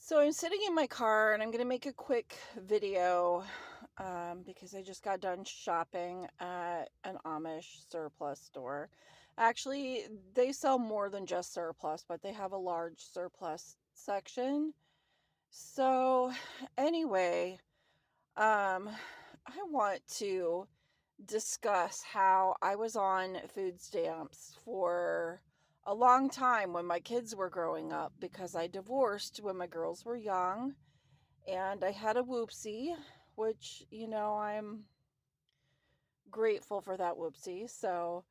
So I'm sitting in my car and I'm going to make a quick video because I just got done shopping at an Amish surplus store. Actually, they sell more than just surplus, but they have a large surplus section. So, anyway, I want to discuss how I was on food stamps for a long time when my kids were growing up because I divorced when my girls were young and I had a whoopsie, which, I'm grateful for that whoopsie. So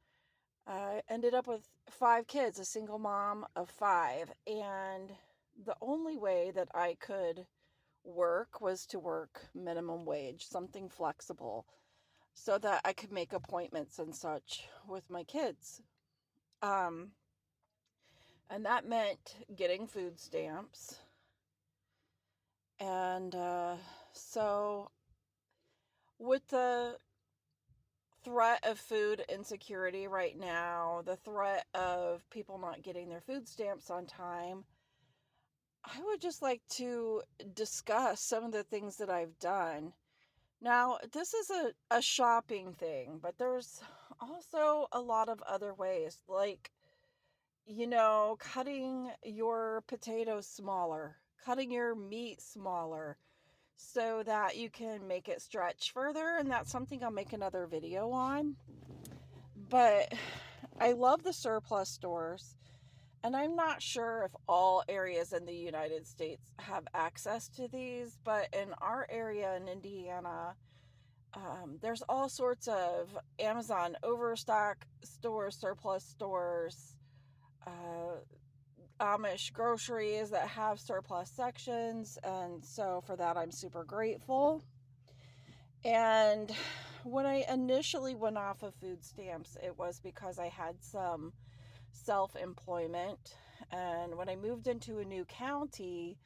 I ended up with five kids, a single mom of five. And the only way that I could work was to work minimum wage, something flexible, so that I could make appointments and such with my kids. Um, and that meant getting food stamps. And so, with the threat of food insecurity right now, the threat of people not getting their food stamps on time, I would just like to discuss some of the things that I've done. Now, this is a shopping thing, but there's also a lot of other ways, like, cutting your potatoes smaller, cutting your meat smaller so that you can make it stretch further. And that's something I'll make another video on. But I love the surplus stores, and I'm not sure if all areas in the United States have access to these, but in our area in Indiana, there's all sorts of Amazon overstock stores, surplus stores, uh, Amish groceries that have surplus sections, and so for that, I'm super grateful. And when I initially went off of food stamps, it was because I had some self employment. And when I moved into a new county,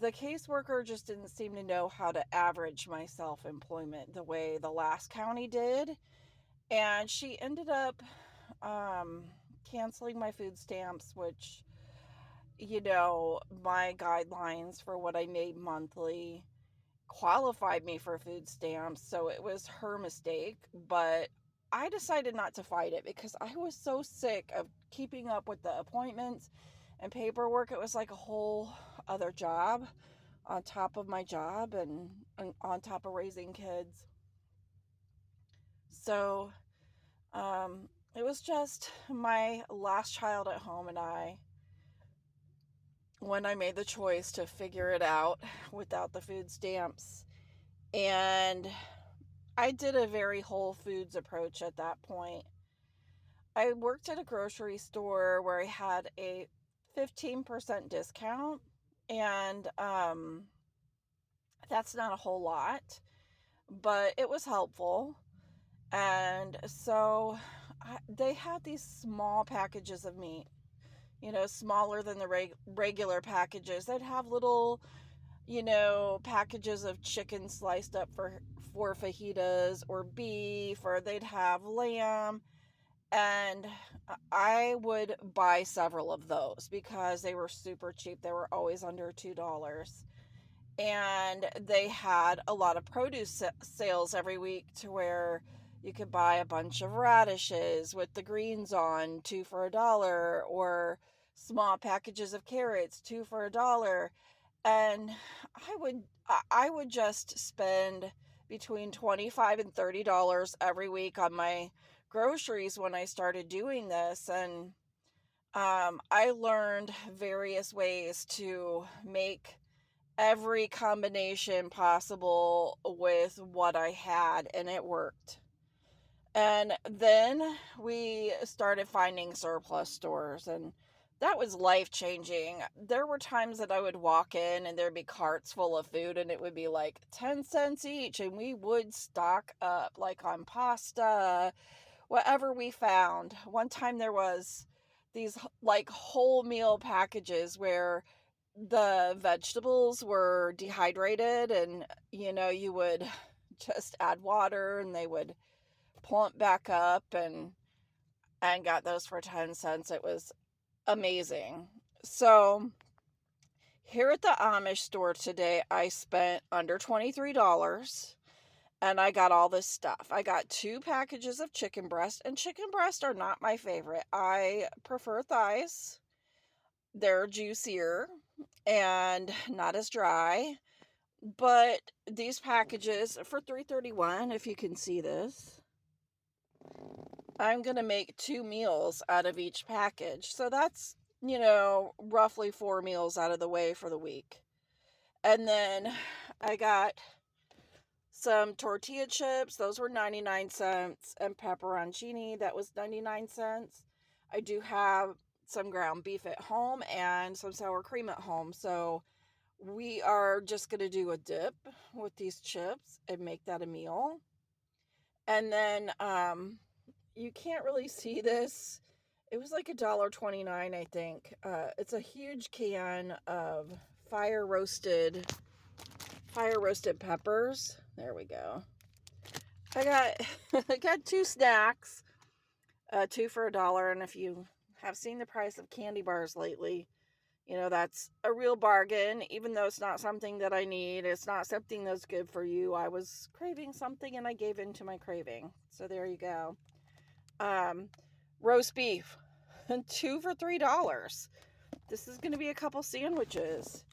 the caseworker just didn't seem to know how to average my self employment the way the last county did. And she ended up um, canceling my food stamps, which, my guidelines for what I made monthly qualified me for food stamps, so it was her mistake. But I decided not to fight it because I was so sick of keeping up with the appointments and paperwork. It was like a whole other job on top of my job and on top of raising kids. So it was just my last child at home and I when I made the choice to figure it out without the food stamps. And I did a very Whole Foods approach at that point. I worked at a grocery store where I had a 15% discount, and that's not a whole lot, but it was helpful. And so they had these small packages of meat, smaller than the regular packages. They'd have little, packages of chicken sliced up for fajitas or beef, or they'd have lamb. And I would buy several of those because they were super cheap. They were always under $2. And they had a lot of produce sales every week to where you could buy a bunch of radishes with the greens on, two for $1, or small packages of carrots, two for $1. And I would just spend between 25 and $30 every week on my groceries when I started doing this. And I learned various ways to make every combination possible with what I had, and it worked. And then we started finding surplus stores, and that was life changing. There were times that I would walk in and there'd be carts full of food, and it would be like 10 cents each, and we would stock up like on pasta, whatever we found. One time there was these like whole meal packages where the vegetables were dehydrated, and you would just add water and they would plump back up, and got those for 10 cents. It was amazing. So Here at the Amish store today, I spent under $23 and I got all this stuff. I got 2 packages of chicken breast, and chicken breast are not my favorite. I prefer thighs. They're juicier and not as dry. But these packages for $3.31, if you can see this, I'm going to make 2 meals out of each package. So that's, roughly 4 meals out of the way for the week. And then I got some tortilla chips. Those were 99 cents. And pepperoncini, that was 99 cents. I do have some ground beef at home and some sour cream at home. So we are just going to do a dip with these chips and make that a meal. And then, you can't really see this. It was like $1.29, I think. It's a huge can of fire roasted peppers. There we go. I got 2 snacks, 2 for $1. And if you have seen the price of candy bars lately, that's a real bargain. Even though it's not something that I need, it's not something that's good for you. I was craving something and I gave in to my craving. So there you go. Roast beef, 2 for $3. This is going to be a couple sandwiches.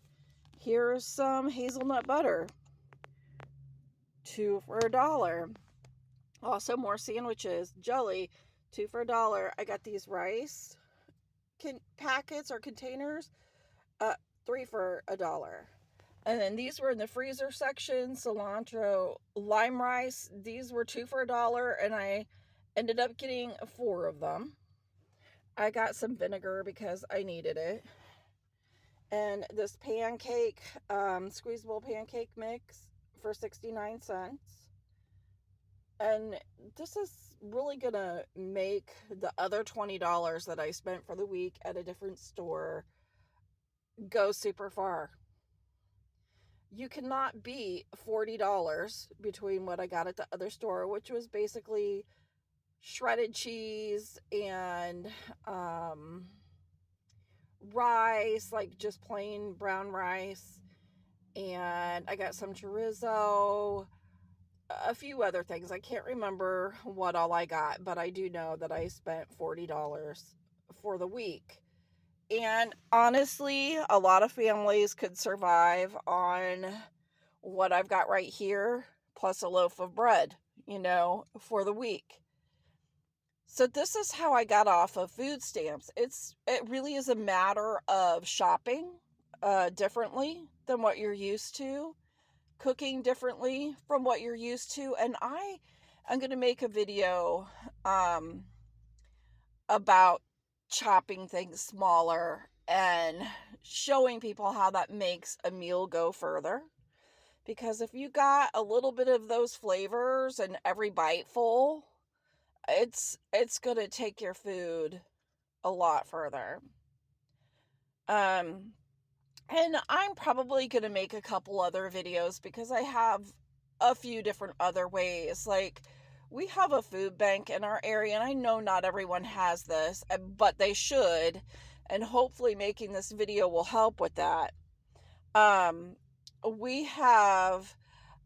Here's some hazelnut butter, 2 for $1. Also more sandwiches. Jelly, 2 for $1. I got these rice packets or containers, 3 for $1. And then these were in the freezer section. Cilantro, lime rice. These were 2 for $1, and I ended up getting 4 of them. I got some vinegar because I needed it. And this pancake, squeezable pancake mix for 69 cents. And this is really going to make the other $20 that I spent for the week at a different store go super far. You cannot beat $40 between what I got at the other store, which was basically shredded cheese and rice, like just plain brown rice. And I got some chorizo, a few other things. I can't remember what all I got, but I do know that I spent $40 for the week. And honestly, a lot of families could survive on what I've got right here, plus a loaf of bread, for the week. So this is how I got off of food stamps. It really is a matter of shopping differently than what you're used to, cooking differently from what you're used to, and I'm going to make a video about chopping things smaller and showing people how that makes a meal go further. Because if you got a little bit of those flavors in every bite full, it's going to take your food a lot further. And I'm probably going to make a couple other videos because I have a few different other ways. Like, we have a food bank in our area, and I know not everyone has this, but they should, and hopefully making this video will help with that. We have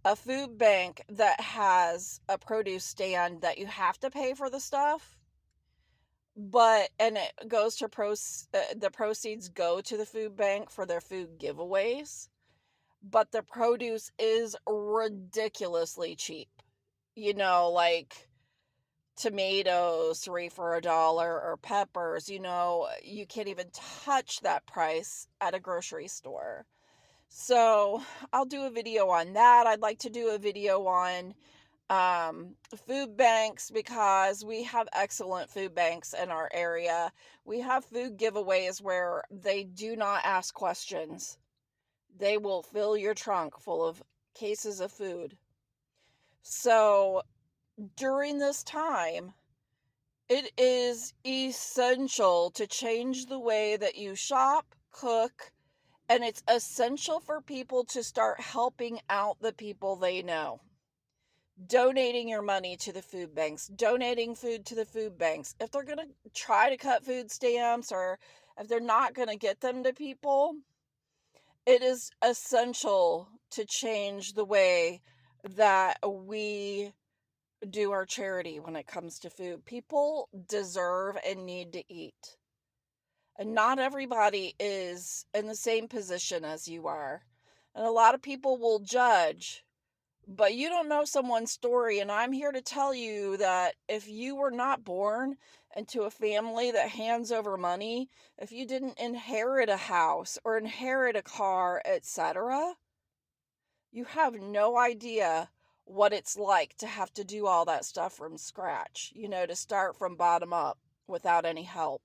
a food bank that has a produce stand that you have to pay for the stuff, and it goes to the proceeds go to the food bank for their food giveaways, but the produce is ridiculously cheap. Like tomatoes, 3 for $1, or peppers, you can't even touch that price at a grocery store. So I'll do a video on that. I'd like to do a video on food banks because we have excellent food banks in our area. We have food giveaways where they do not ask questions. They will fill your trunk full of cases of food. So during this time, it is essential to change the way that you shop, cook, and it's essential for people to start helping out the people they know. Donating your money to the food banks, donating food to the food banks. If they're going to try to cut food stamps, or if they're not going to get them to people, It is essential to change the way that we do our charity when it comes to food. People deserve and need to eat. And not everybody is in the same position as you are. And a lot of people will judge, but you don't know someone's story. And I'm here to tell you that if you were not born into a family that hands over money, if you didn't inherit a house or inherit a car, etc., you have no idea what it's like to have to do all that stuff from scratch, to start from bottom up without any help.